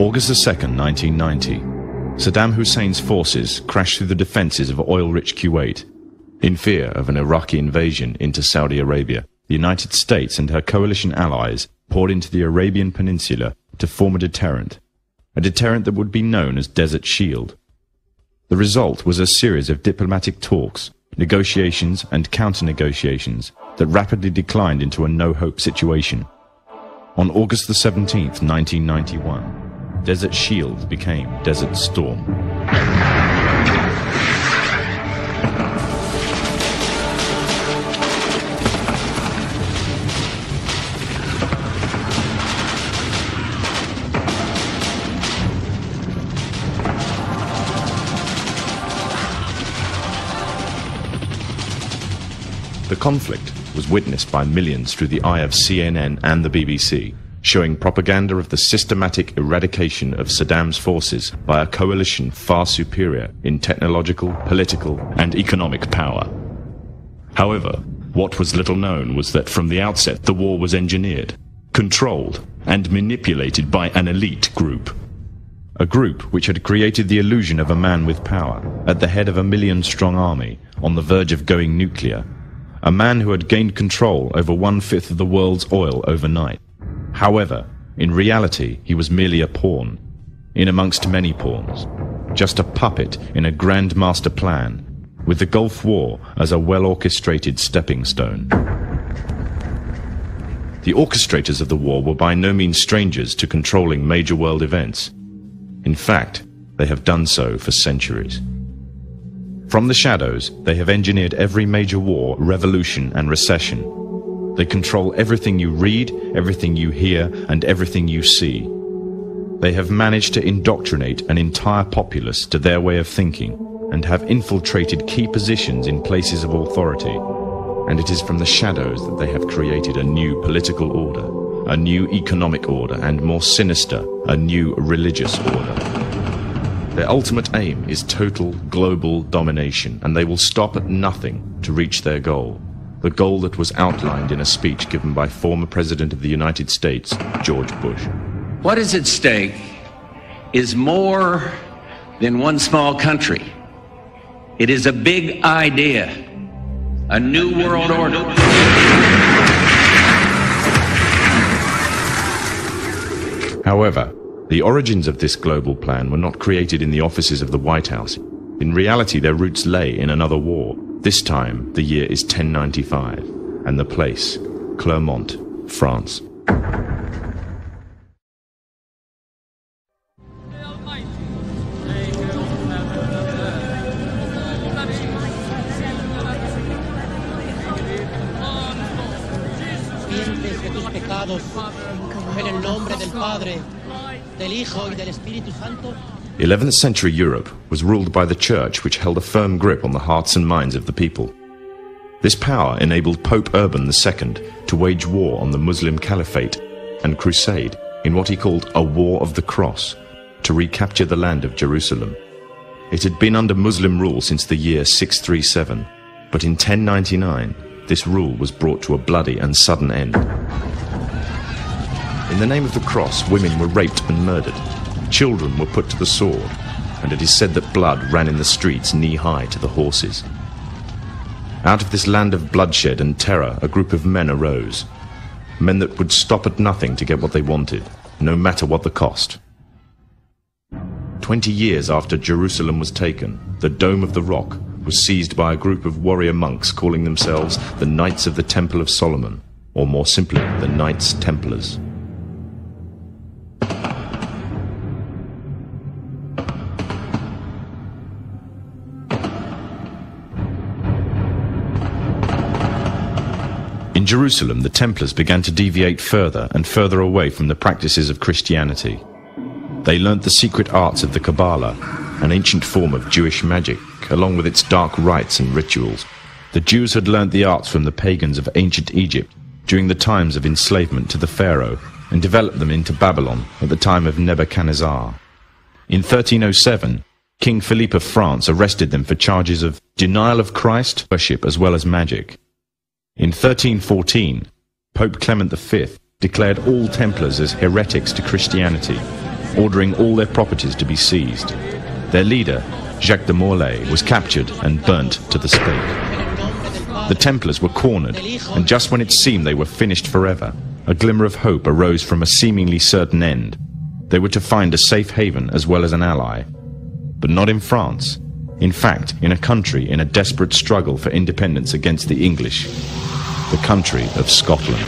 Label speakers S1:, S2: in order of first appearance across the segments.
S1: August 2nd, 1990. Saddam Hussein's forces crashed through the defenses of oil-rich Kuwait. In fear of an Iraqi invasion into Saudi Arabia, the United States and her coalition allies poured into the Arabian Peninsula to form a deterrent that would be known as Desert Shield. The result was a series of diplomatic talks, negotiations and counter-negotiations that rapidly declined into a no-hope situation. On August the 17th, 1991, Desert Shield became Desert Storm. The conflict was witnessed by millions through the eye of CNN and the BBC, showing propaganda of the systematic eradication of Saddam's forces by a coalition far superior in technological, political, and economic power. However, what was little known was that from the outset the war was engineered, controlled, and manipulated by an elite group. A group which had created the illusion of a man with power, at the head of a million-strong army, on the verge of going nuclear. A man who had gained control over 1/5 of the world's oil overnight. However, in reality, he was merely a pawn, in amongst many pawns, just a puppet in a grand master plan, with the Gulf War as a well-orchestrated stepping stone. The orchestrators of the war were by no means strangers to controlling major world events. In fact, they have done so for centuries. From the shadows, they have engineered every major war, revolution, and recession. They control everything you read, everything you hear, and everything you see. They have managed to indoctrinate an entire populace to their way of thinking, and have infiltrated key positions in places of authority. And it is from the shadows that they have created a new political order, a new economic order, and more sinister, a new religious order. Their ultimate aim is total global domination, and they will stop at nothing to reach their goal. The goal that was outlined in a speech given by former President of the United States, George Bush.
S2: What is at stake is more than one small country. It is a big idea, a new world order.
S1: However, the origins of this global plan were not created in the offices of the White House. In reality, their roots lay in another war. This time, the year is 1095, and the place, Clermont, France.
S3: En el nombre del Padre, del Hijo y del Espíritu Santo.
S1: 11th century Europe was ruled by the Church, which held a firm grip on the hearts and minds of the people. This power enabled Pope Urban II to wage war on the Muslim Caliphate and crusade in what he called a War of the Cross, to recapture the land of Jerusalem. It had been under Muslim rule since the year 637, but in 1099 this rule was brought to a bloody and sudden end. In the name of the cross, women were raped and murdered. Children were put to the sword, and it is said that blood ran in the streets knee-high to the horses. Out of this land of bloodshed and terror, a group of men arose. Men that would stop at nothing to get what they wanted, no matter what the cost. 20 years after Jerusalem was taken, the Dome of the Rock was seized by a group of warrior monks calling themselves the Knights of the Temple of Solomon, or more simply, the Knights Templars. In Jerusalem, the Templars began to deviate further and further away from the practices of Christianity. They learnt the secret arts of the Kabbalah, an ancient form of Jewish magic, along with its dark rites and rituals. The Jews had learnt the arts from the pagans of ancient Egypt during the times of enslavement to the Pharaoh, and developed them into Babylon at the time of Nebuchadnezzar. In 1307, King Philippe of France arrested them for charges of denial of Christ worship as well as magic. In 1314, Pope Clement V declared all Templars as heretics to Christianity, ordering all their properties to be seized. Their leader, Jacques de Morlaix, was captured and burnt to the stake. The Templars were cornered, and just when it seemed they were finished forever, a glimmer of hope arose from a seemingly certain end. They were to find a safe haven as well as an ally. But not in France. In fact, in a country in a desperate struggle for independence against the English. The country of Scotland.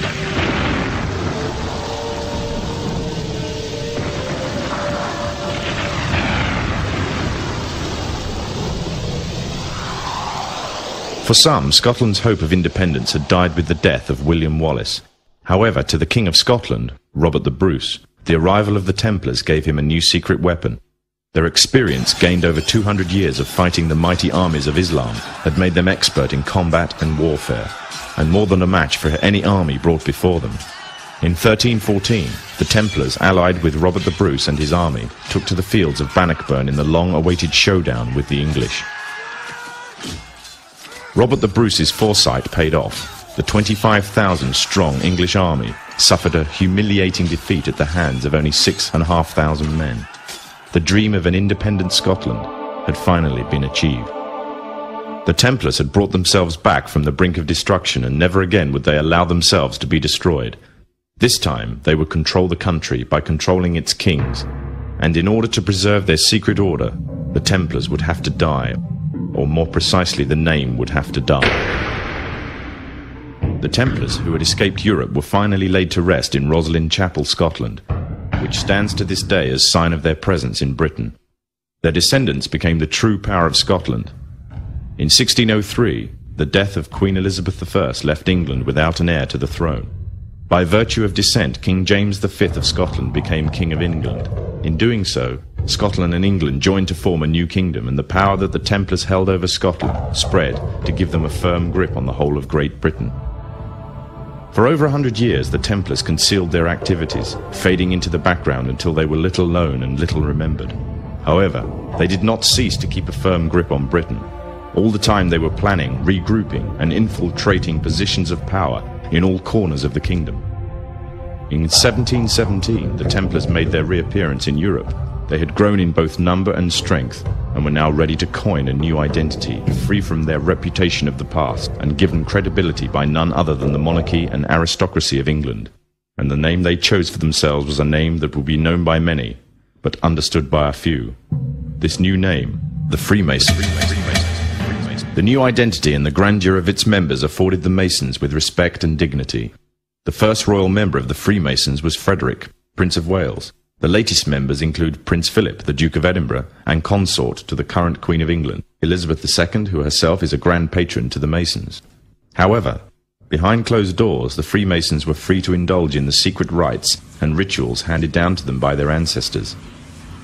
S1: For some, Scotland's hope of independence had died with the death of William Wallace. However, to the King of Scotland, Robert the Bruce, the arrival of the Templars gave him a new secret weapon. Their experience, gained over 200 years of fighting the mighty armies of Islam, had made them expert in combat and warfare, and more than a match for any army brought before them. In 1314, the Templars, allied with Robert the Bruce and his army, took to the fields of Bannockburn in the long-awaited showdown with the English. Robert the Bruce's foresight paid off. The 25,000-strong English army suffered a humiliating defeat at the hands of only 6,500 men. The dream of an independent Scotland had finally been achieved. The Templars had brought themselves back from the brink of destruction, and never again would they allow themselves to be destroyed. This time they would control the country by controlling its kings, and in order to preserve their secret order, the Templars would have to die, or more precisely, the name would have to die. The Templars, who had escaped Europe, were finally laid to rest in Roslin Chapel, Scotland, which stands to this day as sign of their presence in Britain. Their descendants became the true power of Scotland. In 1603, the death of Queen Elizabeth I left England without an heir to the throne. By virtue of descent, King James V of Scotland became King of England. In doing so, Scotland and England joined to form a new kingdom, and the power that the Templars held over Scotland spread to give them a firm grip on the whole of Great Britain. For over 100 years, the Templars concealed their activities, fading into the background until they were little known and little remembered. However, they did not cease to keep a firm grip on Britain. All the time they were planning, regrouping, and infiltrating positions of power in all corners of the kingdom. In 1717, the Templars made their reappearance in Europe. They had grown in both number and strength, and were now ready to coin a new identity, free from their reputation of the past, and given credibility by none other than the monarchy and aristocracy of England. And the name they chose for themselves was a name that would be known by many, but understood by a few. This new name, the Freemasons. The new identity and the grandeur of its members afforded the Masons with respect and dignity. The first royal member of the Freemasons was Frederick, Prince of Wales. The latest members include Prince Philip, the Duke of Edinburgh, and consort to the current Queen of England, Elizabeth II, who herself is a grand patron to the Masons. However, behind closed doors, the Freemasons were free to indulge in the secret rites and rituals handed down to them by their ancestors,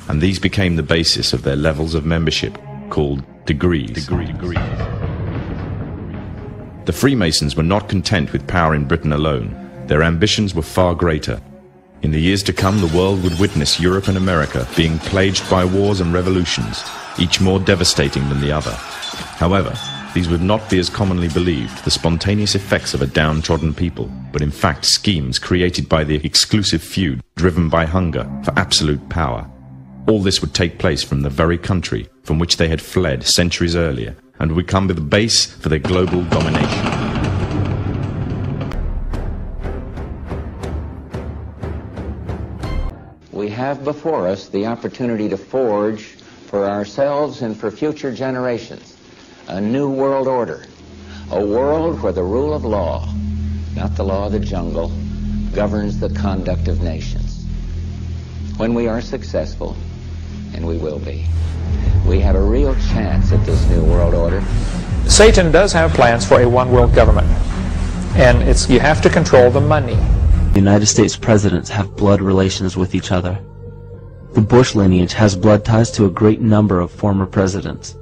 S1: and these became the basis of their levels of membership, called degrees. The Freemasons were not content with power in Britain alone. Their ambitions were far greater. In the years to come, the world would witness Europe and America being plagued by wars and revolutions, each more devastating than the other. However, these would not be as commonly believed, the spontaneous effects of a downtrodden people, but in fact schemes created by the exclusive few, driven by hunger for absolute power. All this would take place from the very country from which they had fled centuries earlier, and would become the base for their global domination.
S4: We have before us the opportunity to forge for ourselves and for future generations a new world order, a world where the rule of law, not the law of the jungle, governs the conduct of nations. When we are successful, and we will be, we have a real chance at this new world order.
S5: Satan does have plans for a one-world government, and you have to control the money.
S6: The United States presidents have blood relations with each other. The Bush lineage has blood ties to a great number of former presidents.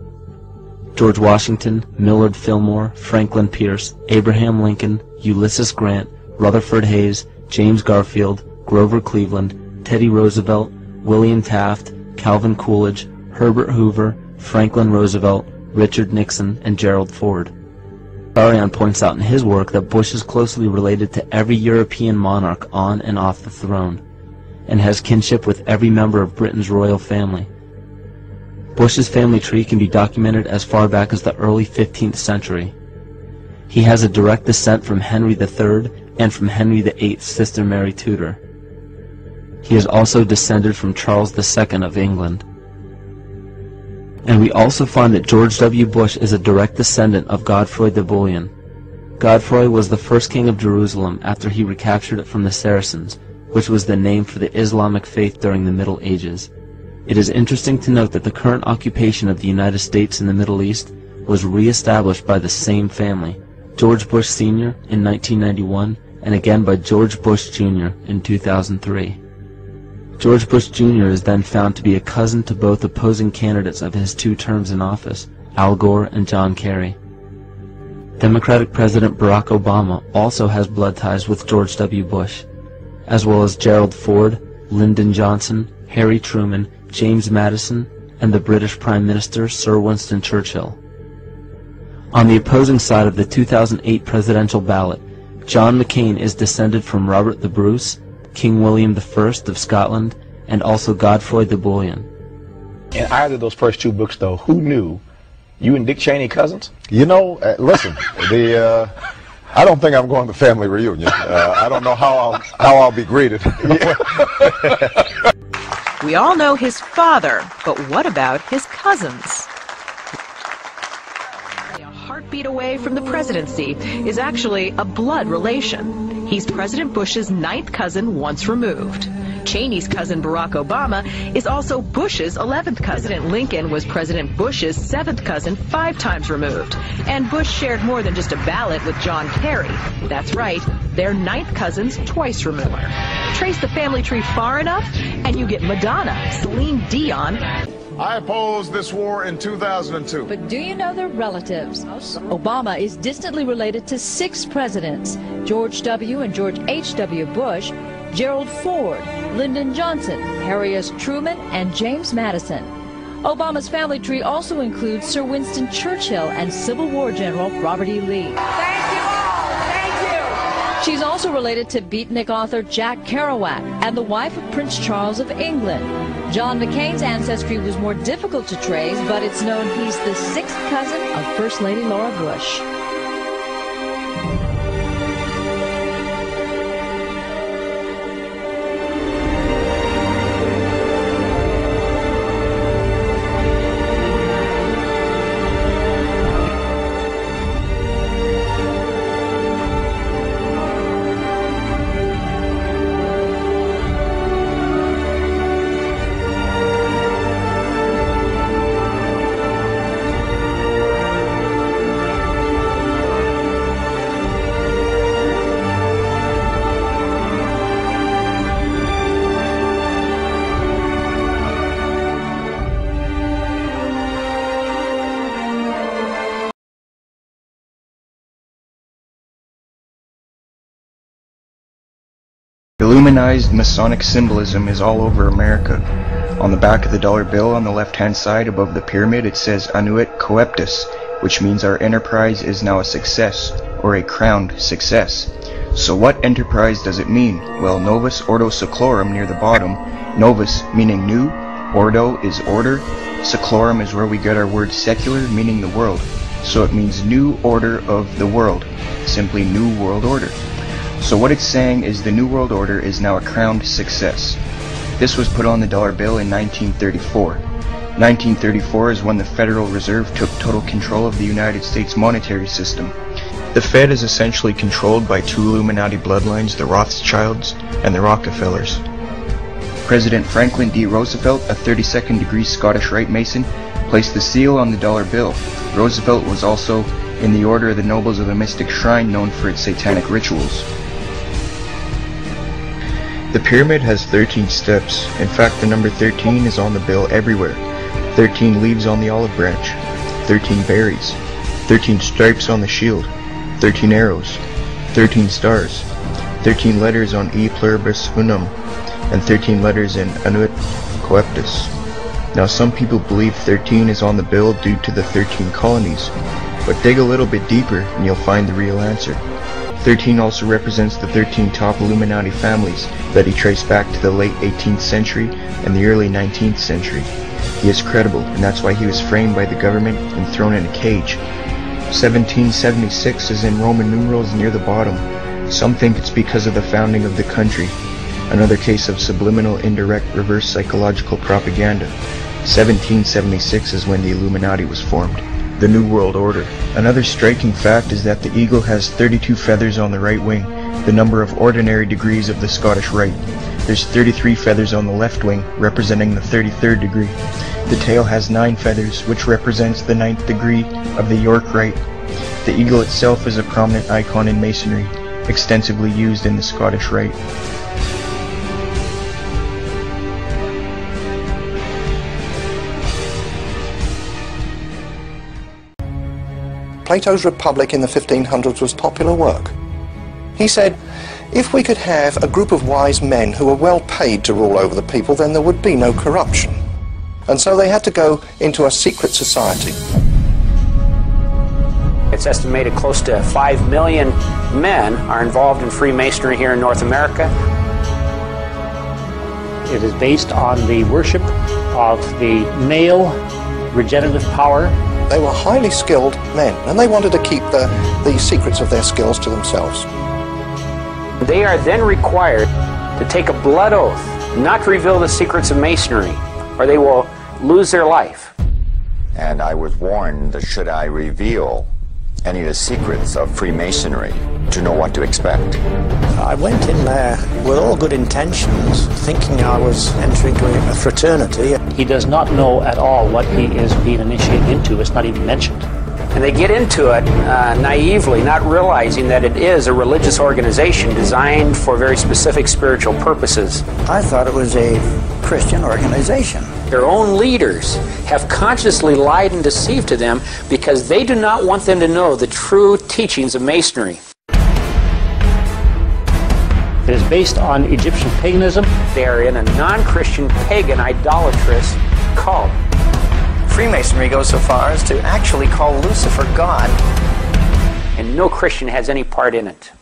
S6: George Washington, Millard Fillmore, Franklin Pierce, Abraham Lincoln, Ulysses Grant, Rutherford Hayes, James Garfield, Grover Cleveland, Teddy Roosevelt, William Taft, Calvin Coolidge, Herbert Hoover, Franklin Roosevelt, Richard Nixon, and Gerald Ford. Arion points out in his work that Bush is closely related to every European monarch on and off the throne. and has kinship with every member of Britain's royal family. Bush's family tree can be documented as far back as the early 15th century. He has a direct descent from Henry III and from Henry VIII's sister Mary Tudor. He is also descended from Charles II of England. And we also find that George W. Bush is a direct descendant of Godfrey the Bullion. Godfrey was the first king of Jerusalem after he recaptured it from the Saracens, which was the name for the Islamic faith during the Middle Ages. It is interesting to note that the current occupation of the United States in the Middle East was re-established by the same family, George Bush Sr. in 1991, and again by George Bush Jr. in 2003. George Bush Jr. is then found to be a cousin to both opposing candidates of his 2 terms in office, Al Gore and John Kerry. Democratic President Barack Obama also has blood ties with George W. Bush, as well as Gerald Ford, Lyndon Johnson, Harry Truman, James Madison, and the British Prime Minister Sir Winston Churchill. On the opposing side of the 2008 presidential ballot, John McCain is descended from Robert the Bruce, King William I of Scotland, and also Godfrey the Bullion.
S7: In either of those first 2 books, though, who knew you and Dick Cheney cousins?
S8: You know, listen, I don't think I'm going to family reunion. I don't know how I'll be greeted.
S9: We all know his father, but what about his cousins? A heartbeat away from the presidency is actually a blood relation. He's President Bush's 9th cousin once removed. Cheney's cousin Barack Obama is also Bush's 11th cousin. President Lincoln was President Bush's 7th cousin 5 times removed. And Bush shared more than just a ballot with John Kerry. That's right, they're 9th cousins twice removed. Trace the family tree far enough, and you get Madonna, Celine Dion.
S8: I opposed this war in 2002.
S10: But do you know their relatives? Obama is distantly related to 6 presidents: George W. and George H.W. Bush, Gerald Ford, Lyndon Johnson, Harry S. Truman, and James Madison. Obama's family tree also includes Sir Winston Churchill and Civil War General Robert E. Lee.
S11: Thank you all. Thank you.
S10: She's also related to beatnik author Jack Kerouac and the wife of Prince Charles of England. John McCain's ancestry was more difficult to trace, but it's known he's the 6th cousin of First Lady Laura Bush.
S12: Illuminized Masonic symbolism is all over America. On the back of the dollar bill on the left-hand side above the pyramid it says Annuit Coeptus, which means our enterprise is now a success, or a crowned success. So what enterprise does it mean? Well, Novus Ordo Seclorum near the bottom, Novus meaning new, Ordo is order, Seclorum is where we get our word secular, meaning the world. So it means new order of the world, simply new world order. So what it's saying is the New World Order is now a crowned success. This was put on the dollar bill in 1934. 1934 is when the Federal Reserve took total control of the United States monetary system. The Fed is essentially controlled by 2 Illuminati bloodlines, the Rothschilds and the Rockefellers. President Franklin D. Roosevelt, a 32nd degree Scottish Rite Mason, placed the seal on the dollar bill. Roosevelt was also in the Order of the Nobles of the Mystic Shrine, known for its satanic rituals. The pyramid has 13 steps. In fact, the number 13 is on the bill everywhere. 13 leaves on the olive branch, 13 berries, 13 stripes on the shield, 13 arrows, 13 stars, 13 letters on E pluribus unum, and 13 letters in Annuit Coeptus. Now some people believe 13 is on the bill due to the 13 colonies, but dig a little bit deeper and you'll find the real answer. 13 also represents the 13 top Illuminati families that he traced back to the late 18th century and the early 19th century. He is credible, and that's why he was framed by the government and thrown in a cage. 1776 is in Roman numerals near the bottom. Some think it's because of the founding of the country. Another case of subliminal, indirect, reverse psychological propaganda. 1776 is when the Illuminati was formed. The New World Order. Another striking fact is that the eagle has 32 feathers on the right wing, the number of ordinary degrees of the Scottish Rite. There's 33 feathers on the left wing, representing the 33rd degree. The tail has 9 feathers, which represents the 9th degree of the York Rite. The eagle itself is a prominent icon in Masonry, extensively used in the Scottish Rite.
S13: Plato's Republic in the 1500s was popular work. He said, if we could have a group of wise men who were well paid to rule over the people, then there would be no corruption. And so they had to go into a secret society.
S14: It's estimated close to 5 million men are involved in Freemasonry here in North America.
S15: It is based on the worship of the male regenerative power.
S13: They were highly skilled men, and they wanted to keep the secrets of their skills to themselves.
S14: They are then required to take a blood oath not to reveal the secrets of Masonry, or they will lose their life.
S16: And I was warned that should I reveal any of the secrets of Freemasonry, to know what to expect.
S17: I went in there with all good intentions, thinking I was entering into a fraternity.
S15: He does not know at all what he is being initiated into. It's not even mentioned.
S14: And they get into it naively, not realizing that it is a religious organization designed for very specific spiritual purposes.
S17: I thought it was a Christian organization.
S14: Their own leaders have consciously lied and deceived to them because they do not want them to know the true teachings of Masonry.
S15: It is based on Egyptian paganism.
S14: They are in a non-Christian, pagan, idolatrous cult.
S17: Freemasonry goes so far as to actually call Lucifer God.
S14: And no Christian has any part in it.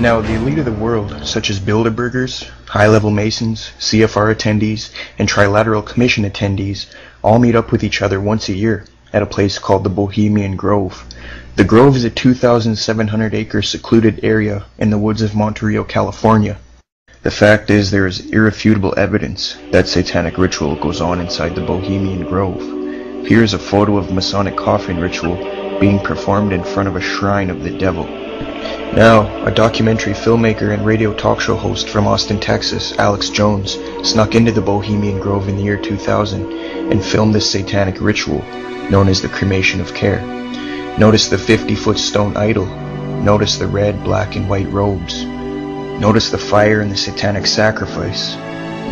S12: Now, the elite of the world, such as Bilderbergers, high-level Masons, CFR attendees, and Trilateral Commission attendees, all meet up with each other once a year at a place called the Bohemian Grove. The Grove is a 2,700-acre secluded area in the woods of Monterey, California. The fact is, there is irrefutable evidence that satanic ritual goes on inside the Bohemian Grove. Here is a photo of Masonic coffin ritual being performed in front of a shrine of the devil. Now, a documentary filmmaker and radio talk show host from Austin, Texas, Alex Jones, snuck into the Bohemian Grove in the year 2000 and filmed this satanic ritual, known as the cremation of care. Notice the 50-foot stone idol. Notice the red, black, and white robes. Notice the fire and the satanic sacrifice.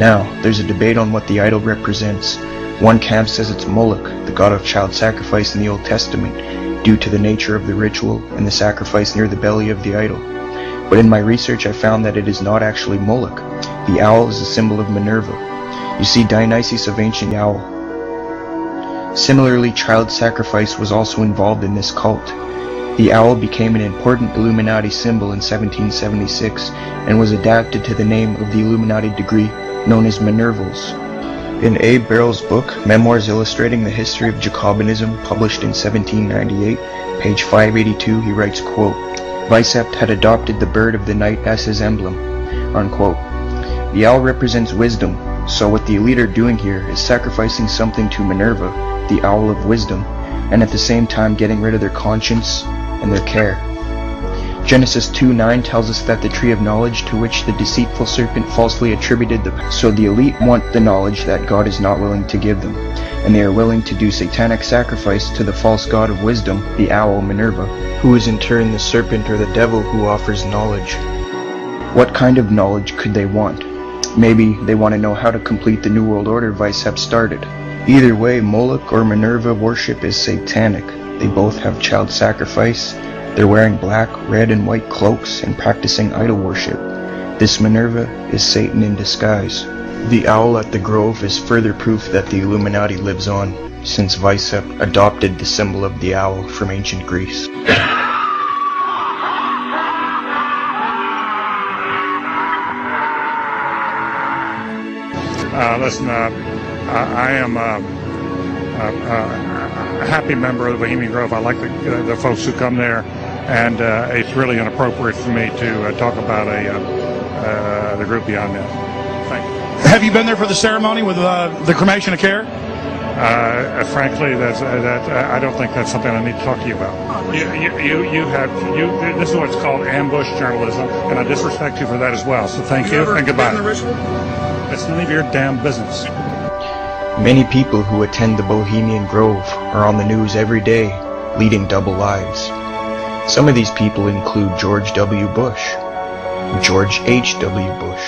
S12: Now, there's a debate on what the idol represents. One camp says it's Moloch, the god of child sacrifice in the Old Testament, due to the nature of the ritual and the sacrifice near the belly of the idol. But in my research I found that it is not actually Moloch. The owl is a symbol of Minerva. You see, Dionysus of ancient owl. Similarly, child sacrifice was also involved in this cult. The owl became an important Illuminati symbol in 1776 and was adapted to the name of the Illuminati degree known as Minervals. In Abe Barrell's book, Memoirs Illustrating the History of Jacobinism, published in 1798, page 582, he writes, quote, Weishaupt had adopted the bird of the night as his emblem, unquote. The owl represents wisdom, so what the elite are doing here is sacrificing something to Minerva, the owl of wisdom, and at the same time getting rid of their conscience and their care. Genesis 2:9 tells us that the tree of knowledge to which the deceitful serpent falsely attributed so the elite want the knowledge that God is not willing to give them, and they are willing to do satanic sacrifice to the false god of wisdom, the owl Minerva, who is in turn the serpent or the devil who offers knowledge. What kind of knowledge could they want? Maybe they want to know how to complete the New World Order Weishaupt started. Either way, Moloch or Minerva worship is satanic. They both have child sacrifice. They're wearing black, red, and white cloaks and practicing idol worship. This Minerva is Satan in disguise. The owl at the Grove is further proof that the Illuminati lives on, since Weishaupt adopted the symbol of the owl from ancient Greece.
S18: Listen, I am a happy member of the Bohemian Grove. I like the folks who come there, and it's really inappropriate for me to talk about the group beyond that. Thank you.
S19: Have you been there for the ceremony with the cremation of care?
S18: Frankly, I don't think that's something I need to talk to you about. This is what's called ambush journalism, and I disrespect you for that as well. So thank you and goodbye. It's none of your damn business.
S12: Many people who attend the Bohemian Grove are on the news every day, leading double lives. Some of these people include George W. Bush, George H.W. Bush.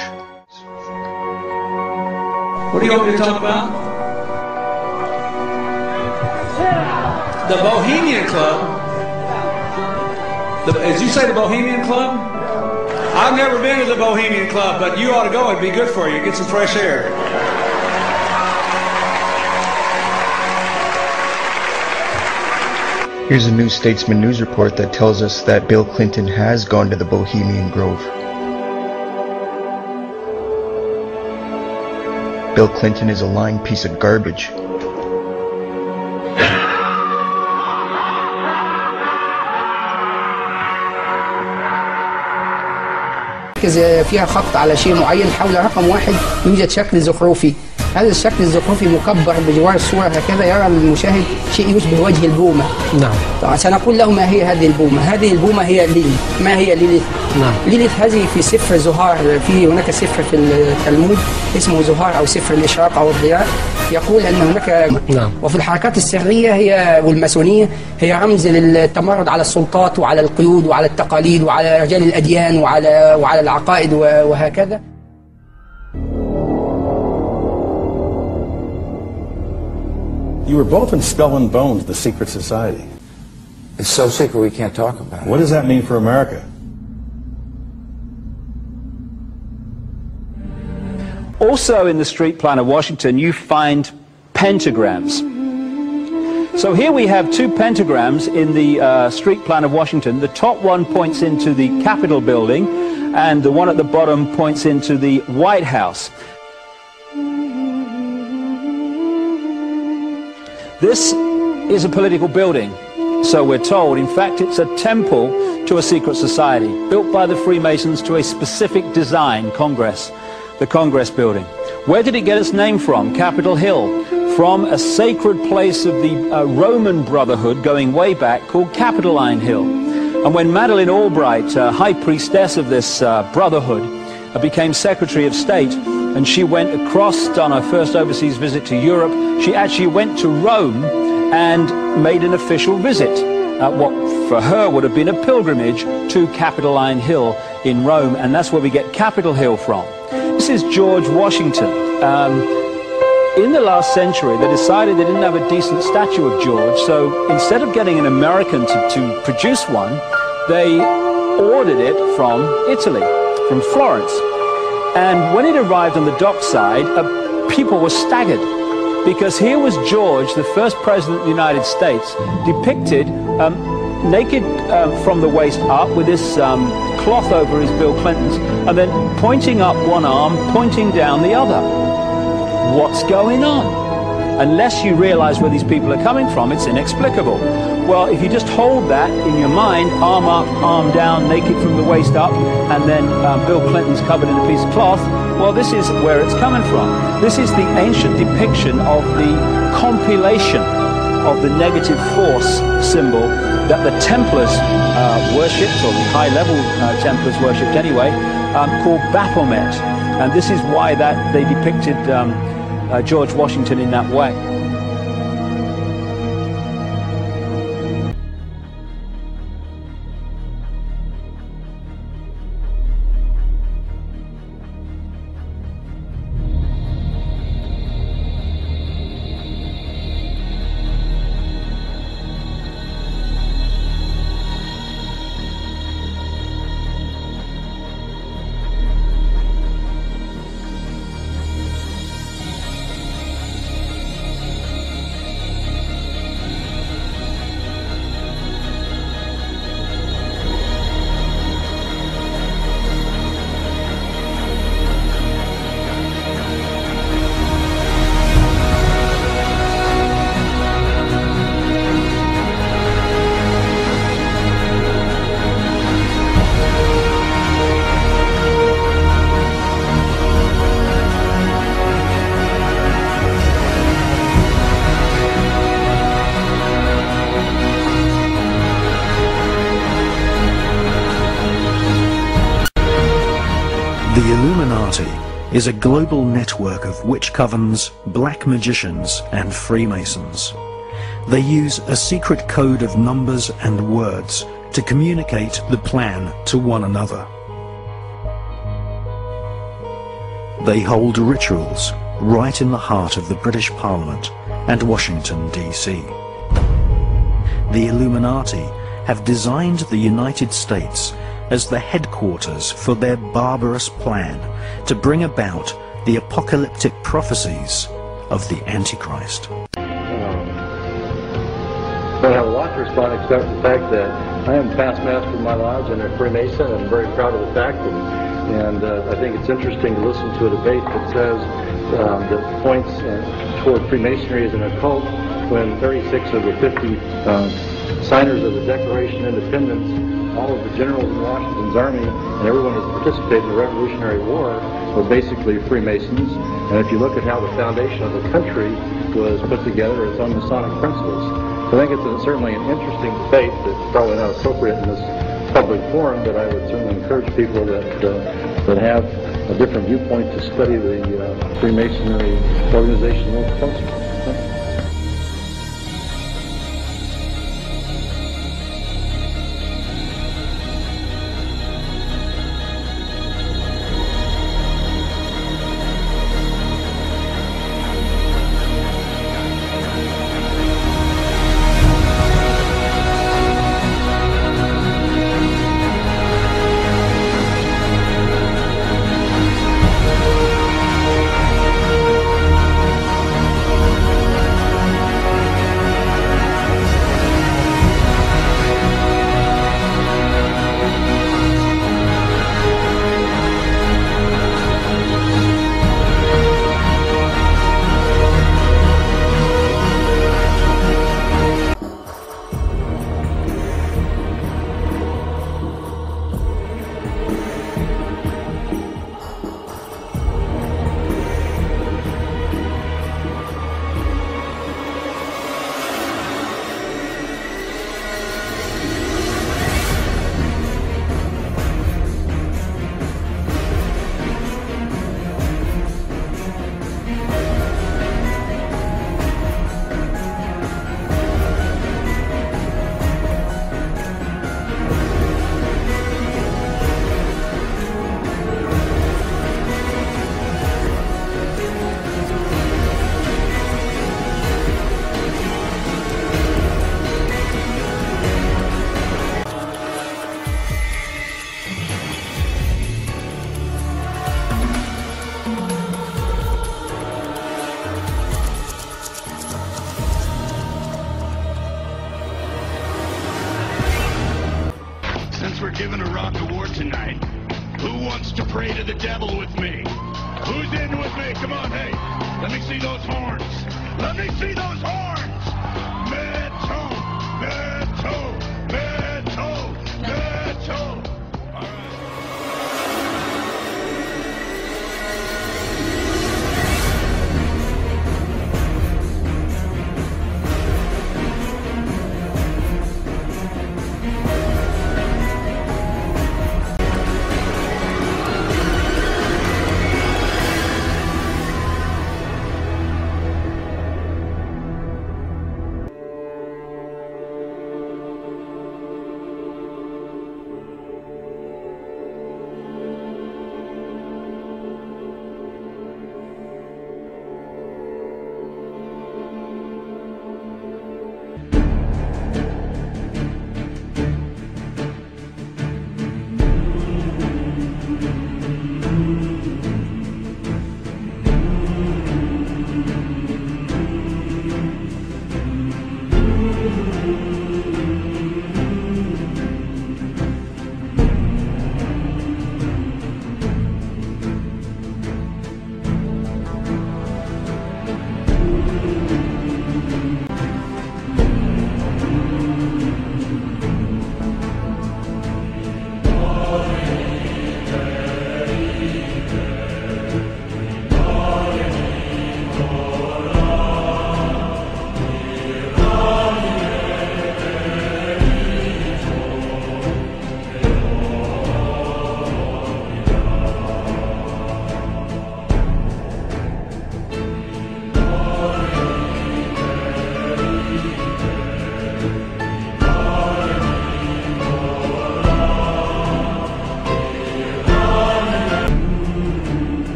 S20: What do you want me to talk about? The Bohemian Club? As you say, the Bohemian Club? I've never been to the Bohemian Club, but you ought to go. It'd be good for you. Get some fresh air.
S12: Here's a New Statesman news report that tells us that Bill Clinton has gone to the Bohemian Grove. Bill Clinton is a lying piece of garbage.
S21: فيها خط على شيء معين حول رقم واحد يوجد شكل زخرفي. هذا الشكل الزخرفي مكبر بجوار الصورة هكذا يرى المشاهد شيء يشبه وجه البومة. نعم. طبعا سنقول له ما هي هذه البومة؟ هذه البومة هي ليليث. ما هي ليليث؟ نعم. ليليث هذه في سفر زهار، في هناك سفر في التلمود اسمه زهار أو سفر الإشراق أو الضياء، يقول أن هناك نعم. وفي الحركات السرية هي والماسونية هي رمز للتمرد على السلطات وعلى القيود وعلى التقاليد وعلى رجال الأديان وعلى العقائد وهكذا.
S22: You were both in Skull and Bones, the secret society.
S23: It's so secret we can't talk about it.
S22: What does that mean for America?
S24: Also in the street plan of Washington, you find pentagrams. So here we have two pentagrams in the street plan of Washington. The top one points into the Capitol building, and the one at the bottom points into the White House. This is a political building, so we're told. In fact, it's a temple to a secret society, built by the Freemasons to a specific design, Congress, the Congress building. Where did it get its name from? Capitol Hill, from a sacred place of the Roman Brotherhood going way back called Capitoline Hill. And when Madeleine Albright, high priestess of this brotherhood, became Secretary of State, and she went across on her first overseas visit to Europe, she actually went to Rome and made an official visit, what for her would have been a pilgrimage to Capitoline Hill in Rome, and that's where we get Capitol Hill from. This is George Washington. In the last century, they decided they didn't have a decent statue of George, so instead of getting an American to produce one, they ordered it from Italy, from Florence. And when it arrived on the dockside, people were staggered, because here was George, the first president of the United States, depicted naked from the waist up with this cloth over his Bill Clinton's, and then pointing up one arm, pointing down the other. What's going on? Unless you realize where these people are coming from, it's inexplicable. Well, if you just hold that in your mind, arm up, arm down, naked from the waist up, and then Bill Clinton's covered in a piece of cloth, well, this is where it's coming from. This is the ancient depiction of the compilation of the negative force symbol that the Templars worshipped, or the high-level Templars worshipped anyway, called Baphomet. And this is why that they depicted George Washington in that way.
S1: Illuminati is a global network of witch covens, black magicians, and Freemasons. They use a secret code of numbers and words to communicate the plan to one another. They hold rituals right in the heart of the British Parliament and Washington, D.C. The Illuminati have designed the United States as the headquarters for their barbarous plan to bring about the apocalyptic prophecies of the Antichrist.
S2: I don't have a lot to respond except the fact that I am past master of my lodge and a Freemason, and I'm very proud of the fact. And I think it's interesting to listen to a debate that says that points toward Freemasonry as an occult when 36 of the 50 signers of the Declaration of Independence, all of the generals in Washington's army, and everyone who's participated in the Revolutionary War were basically Freemasons. And if you look at how the foundation of the country was put together, it's on Masonic principles. So I think it's certainly an interesting debate that's probably not appropriate in this public forum, but I would certainly encourage people that have a different viewpoint to study the Freemasonry organization a little closer.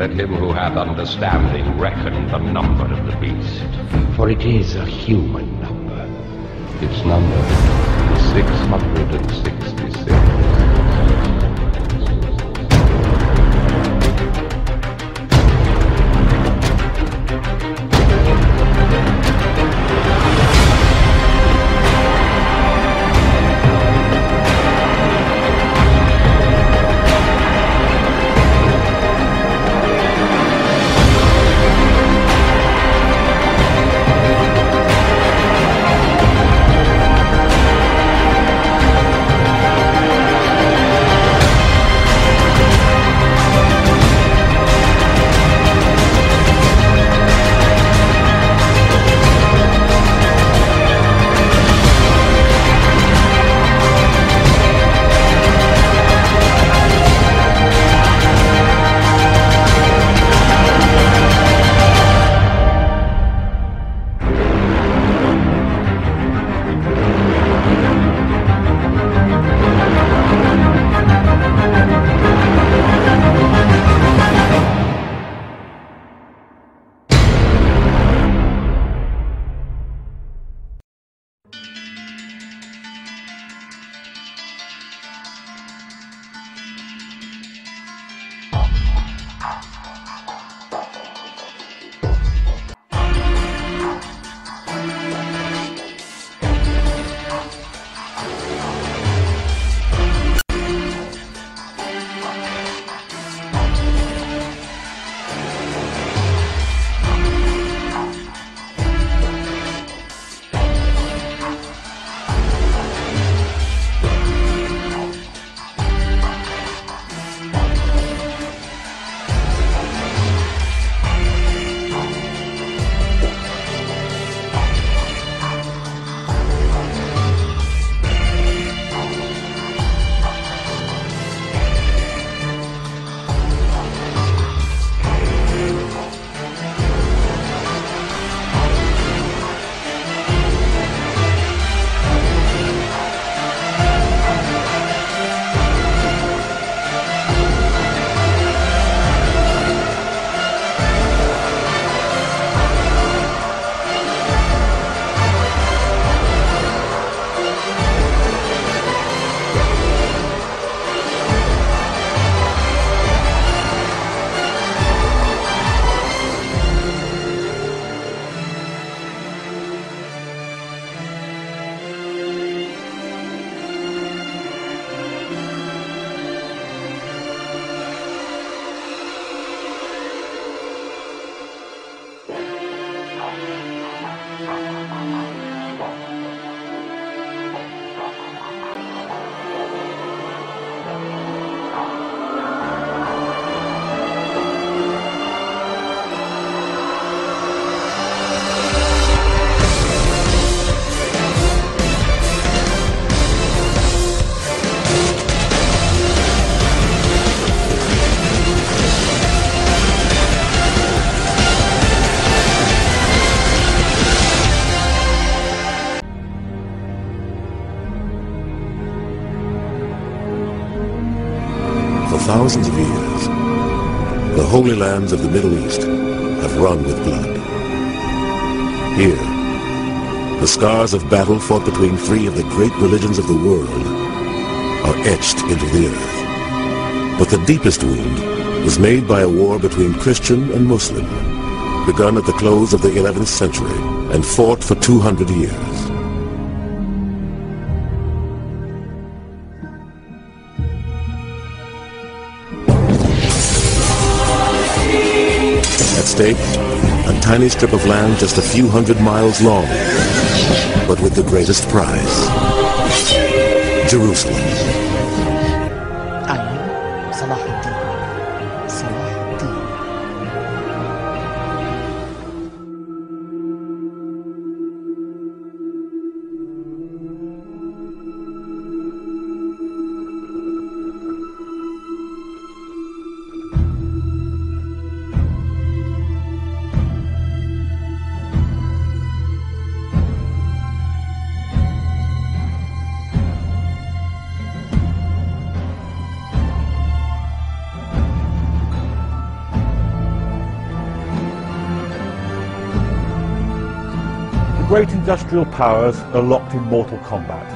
S3: Let him who hath understanding reckon the number of the beast. For it is a human number. Its number is 666.
S4: thousands of years, the holy lands of the Middle East have run with blood. Here, the scars of battle fought between three of the great religions of the world are etched into the earth. But the deepest wound was made by a war between Christian and Muslim, begun at the close of the 11th century and fought for 200 years. At stake, a tiny strip of land just a few hundred miles long, but with the greatest prize, Jerusalem.
S5: great industrial powers are locked in mortal combat.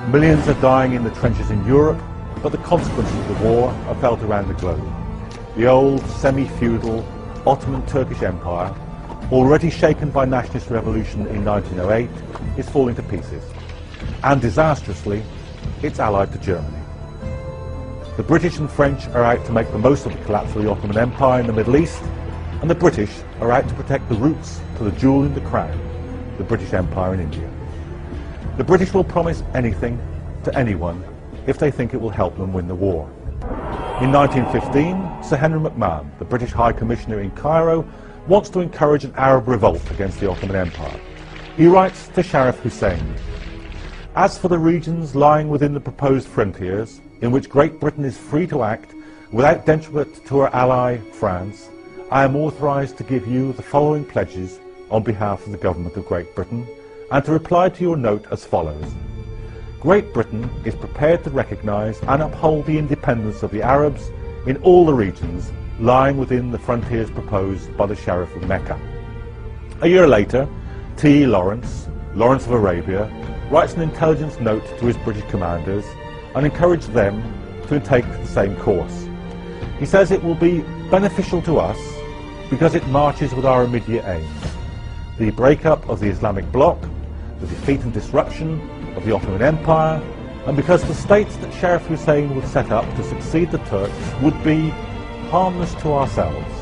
S5: Millions are dying in the trenches in Europe, but the consequences of the war are felt around the globe. The old, semi-feudal Ottoman Turkish Empire, already shaken by nationalist revolution in 1908, is falling to pieces. And disastrously, it's allied to Germany. The British and French are out to make the most of the collapse of the Ottoman Empire in the Middle East, and the British are out to protect the roots to the jewel in the crown, the British Empire in India. The British will promise anything to anyone if they think it will help them win the war. In 1915, Sir Henry McMahon, the British High Commissioner in Cairo, wants to encourage an Arab revolt against the Ottoman Empire. He writes to Sharif Hussein, "As for the regions lying within the proposed frontiers, in which Great Britain is free to act without detriment to her ally France, I am authorised to give you the following pledges on behalf of the government of Great Britain, and to reply to your note as follows. Great Britain is prepared to recognise and uphold the independence of the Arabs in all the regions lying within the frontiers proposed by the Sharif of Mecca." A year later, T. Lawrence of Arabia, writes an intelligence note to his British commanders and encouraged them to take the same course. He says it will be beneficial to us because it marches with our immediate aims: the breakup of the Islamic bloc, the defeat and disruption of the Ottoman Empire, and because the states that Sharif Hussein would set up to succeed the Turks would be harmless to ourselves.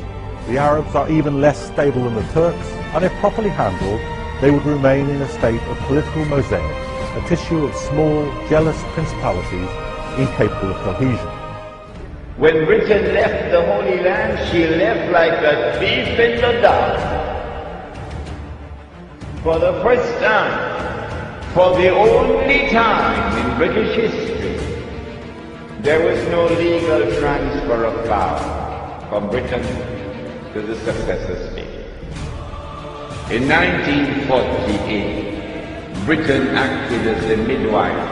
S5: The Arabs are even less stable than the Turks, and if properly handled, they would remain in a state of political mosaic, a tissue of small, jealous principalities incapable of cohesion.
S6: When Britain left the Holy Land, she left like a thief in the dark. For the first time, for the only time in British history, there was no legal transfer of power from Britain to the successor state. In 1948, Britain acted as the midwife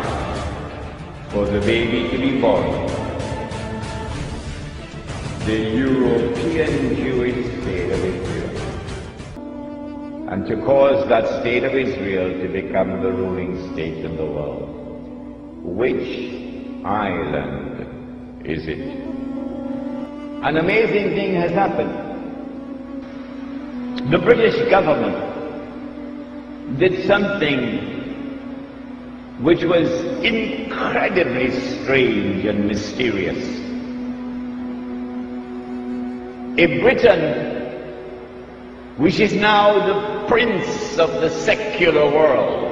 S6: for the baby to be born. The European Jewish state of Israel, and to cause that state of Israel to become the ruling state in the world. Which island is it? An amazing thing has happened. The British government did something which was incredibly strange and mysterious. A Britain, which is now the prince of the secular world.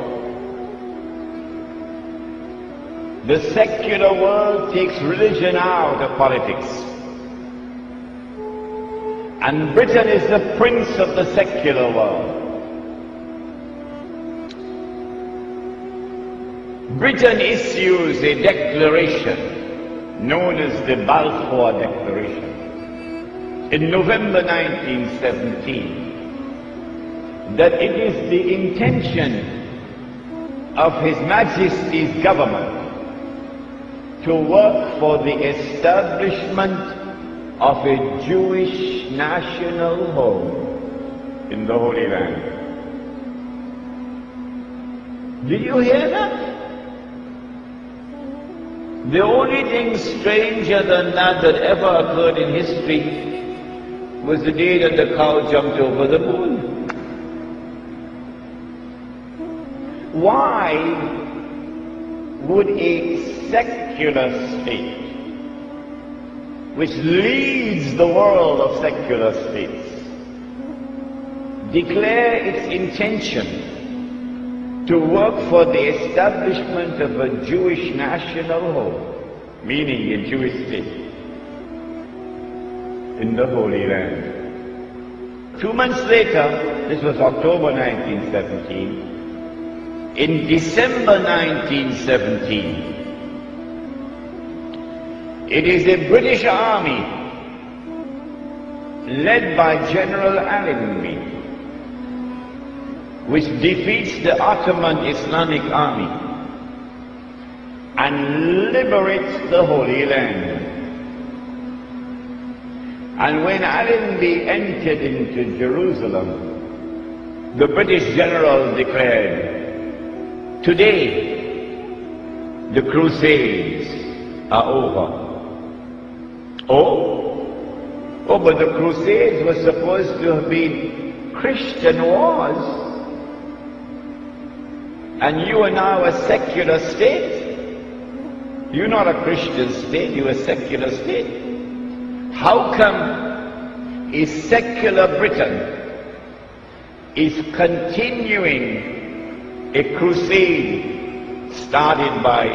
S6: The secular world takes religion out of politics. And Britain is the prince of the secular world. Britain issues a declaration known as the Balfour Declaration in November 1917, that it is the intention of His Majesty's government to work for the establishment of a Jewish national home in the Holy Land. Did you hear that? The only thing stranger than that ever occurred in history was the day that the cow jumped over the moon. Why would a secular state, which leads the world of secular states, declare its intention to work for the establishment of a Jewish national home, meaning a Jewish state, in the Holy Land? 2 months later, this was October 1917, in December 1917, it is a British army led by General Agoumi which defeats the Ottoman Islamic army and liberates the Holy Land. And when Agoumi entered into Jerusalem, the British general declared, "Today, the Crusades are over." Oh, but the Crusades were supposed to have been Christian wars. And you are now a secular state. You're not a Christian state, you're a secular state. How come a secular Britain is continuing a crusade started by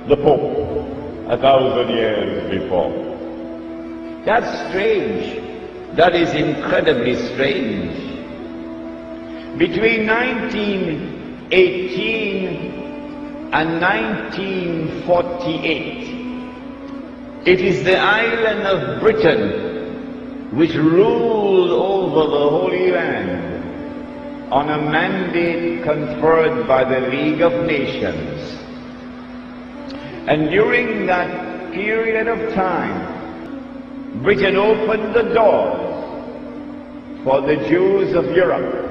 S6: the Pope 1,000 years before? That's strange. That is incredibly strange. Between 1918 and 1948, it is the island of Britain which ruled over the Holy Land on a mandate conferred by the League of Nations. And during that period of time, Britain opened the doors for the Jews of Europe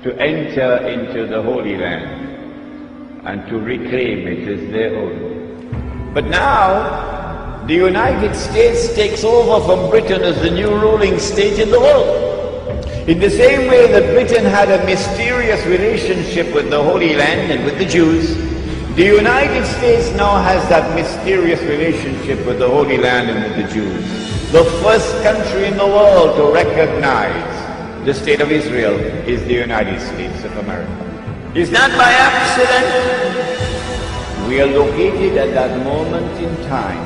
S6: to enter into the Holy Land and to reclaim it as their own. But now, the United States takes over from Britain as the new ruling state in the world. In the same way that Britain had a mysterious relationship with the Holy Land and with the Jews, the United States now has that mysterious relationship with the Holy Land and with the Jews. The first country in the world to recognize the state of Israel is the United States of America. It's not by accident. We are located at that moment in time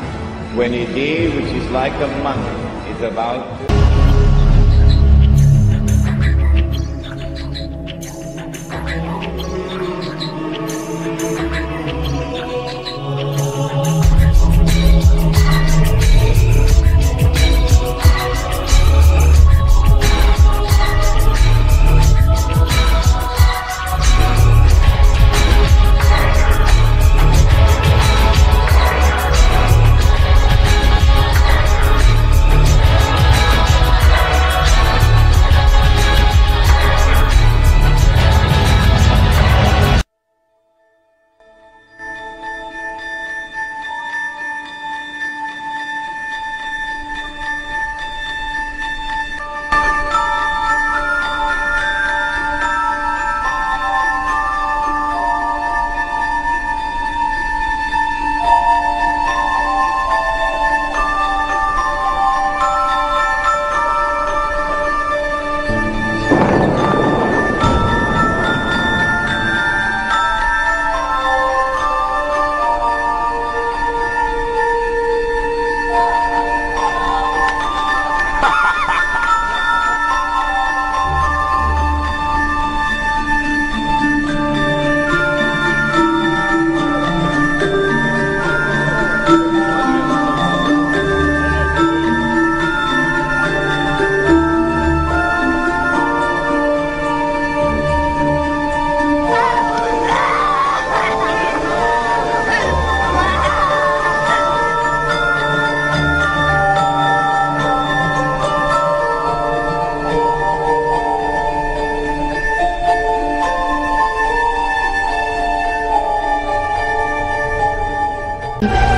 S6: when a day which is like a month is about to...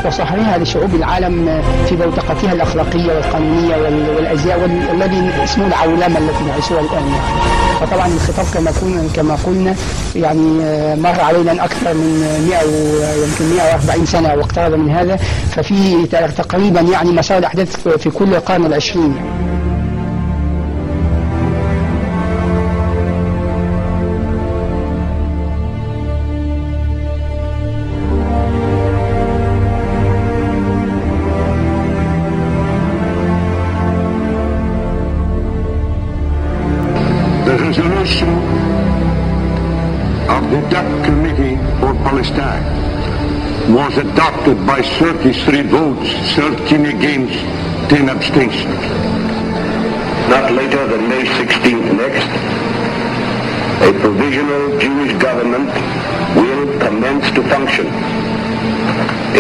S21: وصهرها لشعوب العالم في بوتقتها الأخلاقية والقانونية والأزياء والذي اسمه العولمة التي نعيشها الآن يعني. فطبعا الخطاب كما قلنا يعني مر علينا أكثر من 100 ويمكن 140 سنة واقترب من هذا، ففي تقريبا يعني مسار الأحداث في كل القرن العشرين يعني.
S7: The resolution of the DAC Committee for Palestine was adopted by 33 votes, 13 against, 10 abstentions.
S8: Not later than May 16th next, a provisional Jewish government will commence to function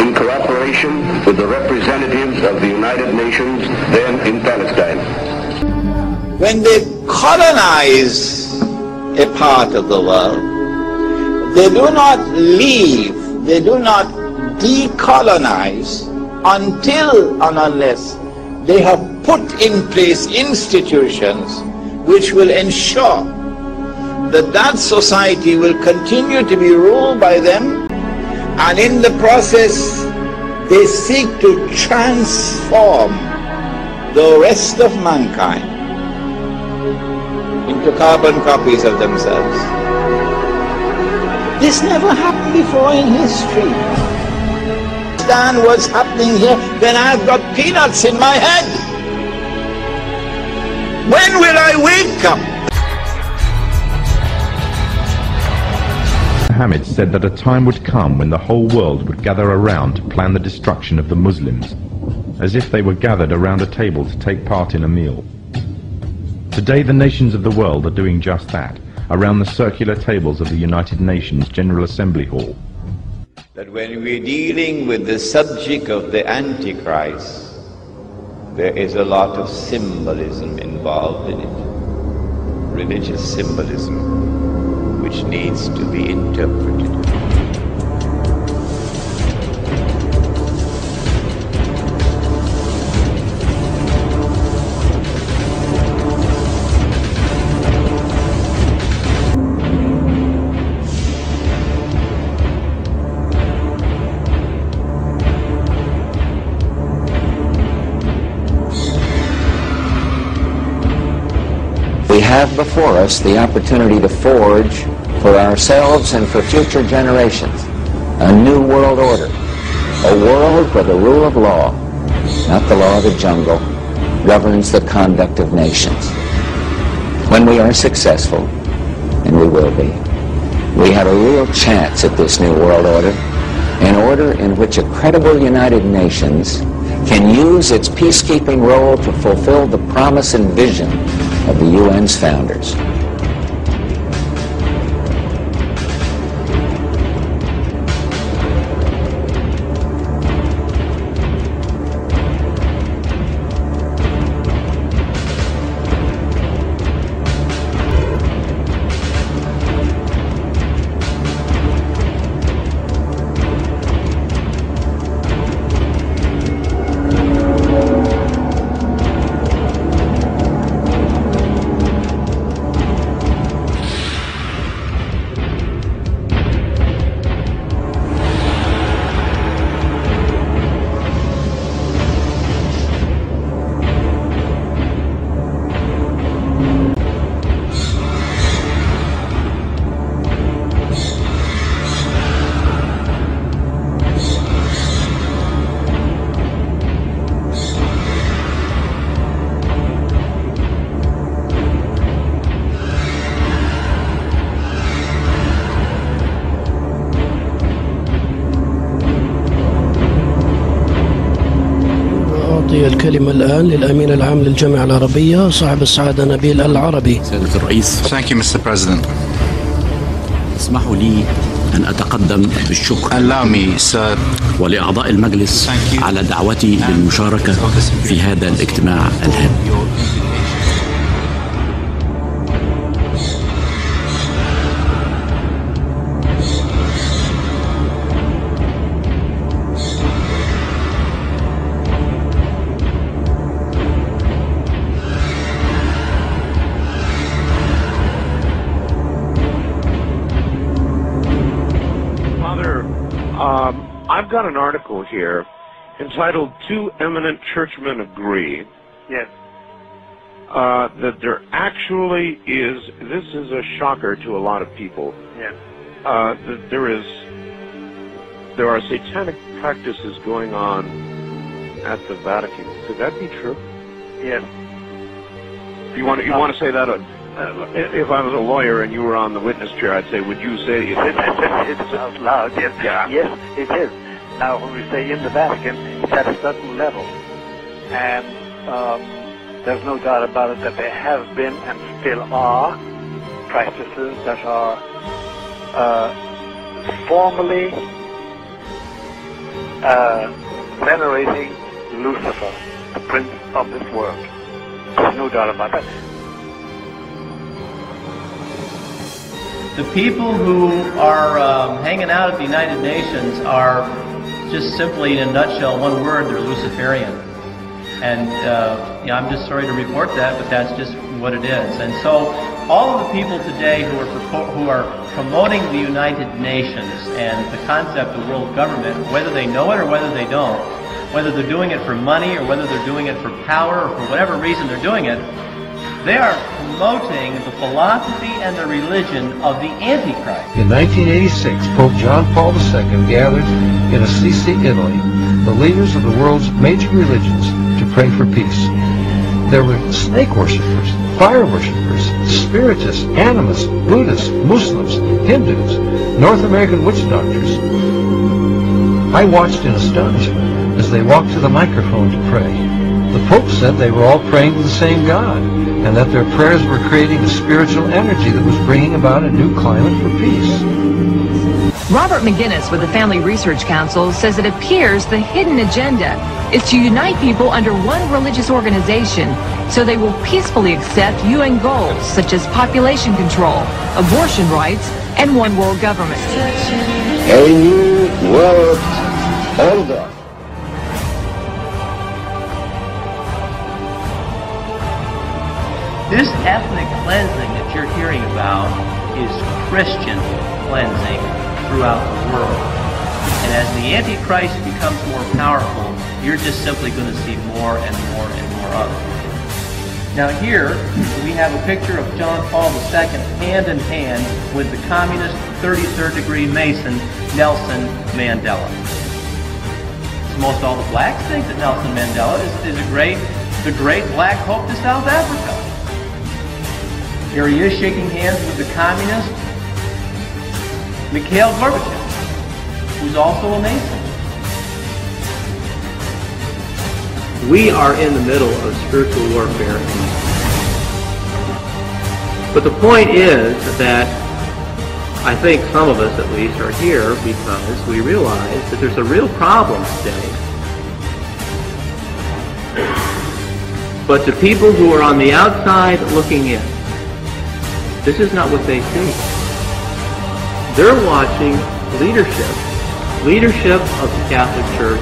S8: in cooperation with the representatives of the United Nations then in Palestine.
S6: When they colonize a part of the world. They do not leave, they do not decolonize until and unless they have put in place institutions which will ensure that that society will continue to be ruled by them, and in the process they seek to transform the rest of mankind into carbon copies of themselves. This never happened before in history. Understand what's happening here, then I've got peanuts in my head. When will I wake up?
S9: Muhammad said that a time would come when the whole world would gather around to plan the destruction of the Muslims, as if they were gathered around a table to take part in a meal. Today the nations of the world are doing just that, around the circular tables of the United Nations General Assembly Hall.
S6: That when we're dealing with the subject of the Antichrist, there is a lot of symbolism involved in it, religious symbolism, which needs to be interpreted.
S16: We have before us the opportunity to forge for ourselves and for future generations a new world order, a world where the rule of law, not the law of the jungle, governs the conduct of nations. When we are successful, and we will be, we have a real chance at this new world order, an order in which a credible United Nations can use its peacekeeping role to fulfill the promise and vision of the UN's founders.
S10: الكلمة الآن للأمين العام للجامعة العربية صاحب السعادة نبيل العربي.
S11: سيادة الرئيس. Thank you, Mr. President.
S13: اسمحوا لي أن أتقدم بالشكر.
S11: Allow me, sir.
S13: ولأعضاء المجلس على دعوتي للمشاركة في هذا الاجتماع الهام.
S25: I've got an article here entitled "Two Eminent Churchmen Agree."
S26: Yes.
S25: That there actually is, this is a shocker to a lot of people.
S26: Yes.
S25: That there are satanic practices going on at the Vatican. Could that be true?
S26: Yes.
S25: You want to say that? If I was a lawyer and you were on the witness chair, I'd say, would you say it?
S26: It's out loud, yes.
S25: Yeah.
S26: Yes, it is. Now, when we say in the Vatican, it's at a certain level. And there's no doubt about it that there have been and still are practices that are formally venerating Lucifer, the prince of this world. There's no doubt about that.
S14: The people who are hanging out at the United Nations are just simply, in a nutshell, one word, they're Luciferian. And I'm just sorry to report that, but that's just what it is. And so all of the people today who are promoting the United Nations and the concept of world government, whether they know it or whether they don't, whether they're doing it for money or whether they're doing it for power or for whatever reason they're doing it, they are promoting the philosophy and the religion of the Antichrist.
S15: In 1986, Pope John Paul II gathered in Assisi, Italy, the leaders of the world's major religions to pray for peace. There were snake worshippers, fire worshippers, spiritists, animists, Buddhists, Muslims, Hindus, North American witch doctors. I watched in astonishment as they walked to the microphone to pray. The Pope said they were all praying to the same God, and that their prayers were creating a spiritual energy that was bringing about a new climate for peace.
S17: Robert McGinnis with the Family Research Council says it appears the hidden agenda is to unite people under one religious organization so they will peacefully accept UN goals such as population control, abortion rights, and one world government.
S8: A new world order.
S14: This ethnic cleansing that you're hearing about is Christian cleansing throughout the world. And as the Antichrist becomes more powerful, you're just simply going to see more and more and more of it. Now here, we have a picture of John Paul II hand in hand with the communist 33rd degree Mason, Nelson Mandela. So most all the blacks think that Nelson Mandela is the great black hope to South Africa. Here he is shaking hands with the communist Mikhail Gorbachev, who's also a Mason. We are in the middle of spiritual warfare. But the point is that I think some of us at least are here because we realize that there's a real problem today. But to people who are on the outside looking in, this is not what they see. They're watching leadership of the Catholic Church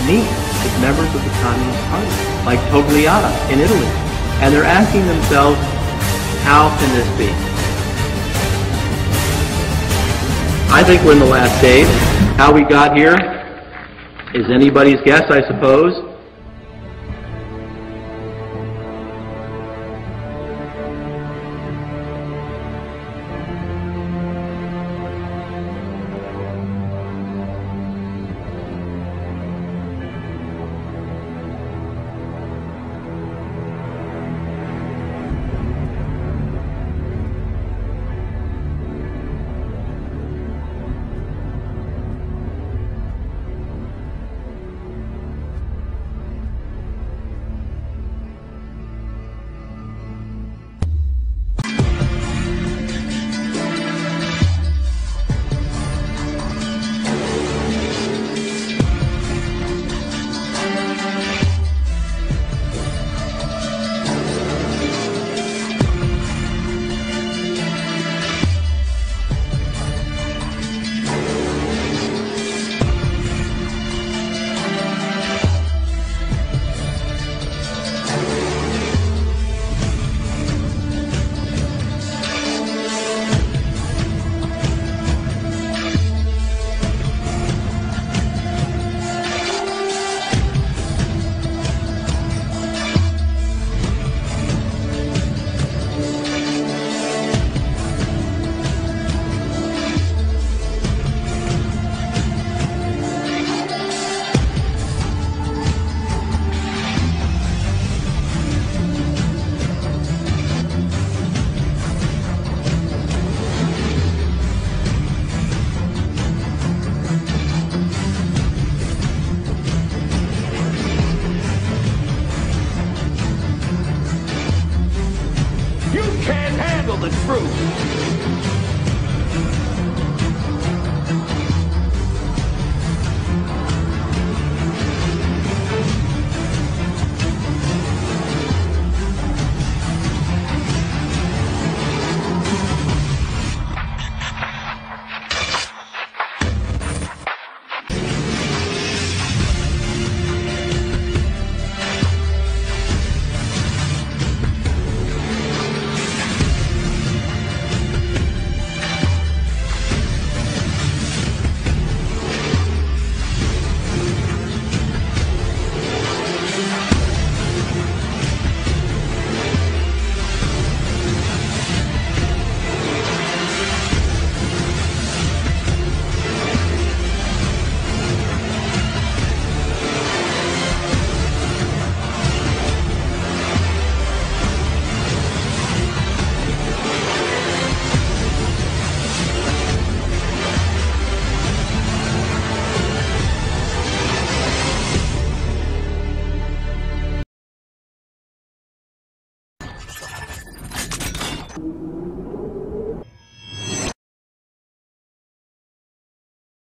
S14: meet with members of the Communist Party, like Togliatti in Italy. And they're asking themselves, how can this be? I think we're in the last days. How we got here is anybody's guess, I suppose.
S18: the truth.